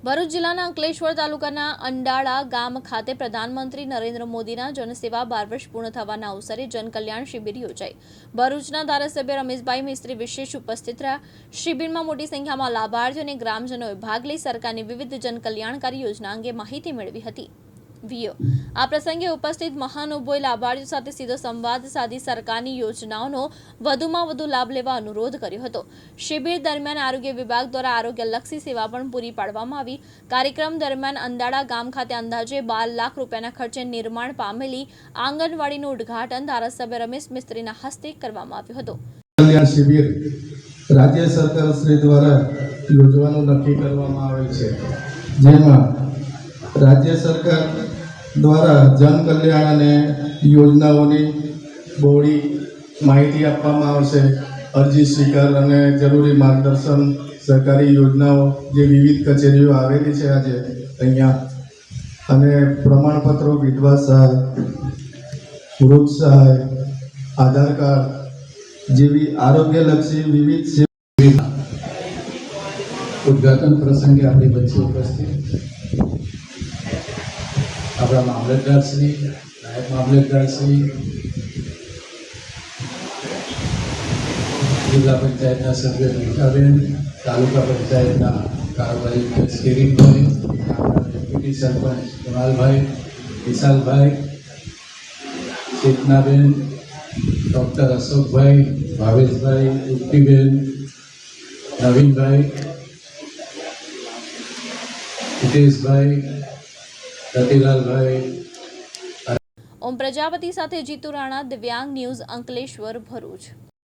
ભરૂચ જિલ્લાના અંકલેશ્વર તાલુકાના અંડાળા ગામ ખાતે પ્રધાનમંત્રી નરેન્દ્ર મોદીના જનસેવા 12 વર્ષ પૂર્ણ થવાના અવસરે જનકલ્યાણ શિબિર યોજાઈ। ભરૂચના ધારાસભ્ય રમેશભાઈ મિસ્ત્રી વિશેષ ઉપસ્થિત રહ્યા। શિબિરમાં મોટી સંખ્યામાં લાભાર્થીઓ અને ગ્રામજનોએ ભાગ લઈ સરકારની વિવિધ જનકલ્યાણકારી યોજના અંગે માહિતી મેળવી હતી। આ પ્રસંગે ઉપસ્થિત મહાનુભાવોએ લાભાર્થીઓ સાથે સીધો સંવાદ સાધી સરકારની યોજનાઓનો વધુમાં વધુ લાભ લેવા અનુરોધ કર્યો હતો। શિબિર દરમિયાન આરોગ્ય વિભાગ દ્વારા આરોગ્યલક્ષી સેવા પણ પૂરી પાડવામાં આવી। કાર્યક્રમ દરમિયાન અંડાળા ગામ ખાતે અંદાજે 12 લાખ રૂપિયાના ખર્ચે નિર્માણ પામેલી આંગણવાડીનું ઉદ્ઘાટન ધારાસભ્ય રમેશ મિસ્ત્રીના હસ્તે કરવામાં આવ્યું હતું। કલ્યાણ શિબિર રાજ્ય સરકાર શ્રી દ્વારા યોજવાનું નક્કી કરવામાં આવેલ છે, જેમાં રાજ્ય સરકાર દ્વારા જન કલ્યાણ અને યોજનાઓની બહોળી માહિતી આપવામાં આવશે। અરજી સ્વીકાર અને જરૂરી માર્ગદર્શન સરકારી યોજનાઓ જે વિવિધ કચેરીઓ આવેલી છે આજે અહીંયા, અને પ્રમાણપત્રો, વિધવા સહાય, વૃદ્ધ સહાય, આધાર કાર્ડ જેવી આરોગ્યલક્ષી વિવિધ સેવા ઉદ્ઘાટન પ્રસંગે આપણી વચ્ચે ઉપસ્થિત આપણા મામલતદારશ્રી, નાયબ મામલતદારશ્રી, જિલ્લા પંચાયતના સભ્ય નીતાબેન, તાલુકા પંચાયતના કારોબારી કિરીટભાઈ, ડેપ્યુટી સરપંચ કુણાલભાઈ, વિશાલભાઈ, ચેતનાબેન, ડૉક્ટર અશોકભાઈ, ભાવેશભાઈ, ઉક્તિબેન, નવીનભાઈ, હિતેશભાઈ, રતિલાલભાઈ, ઓમ પ્રજાપતિ સાથે જીતુ રાણા, દિવ્યાંગ ન્યૂઝ, અંકલેશ્વર, ભરૂચ।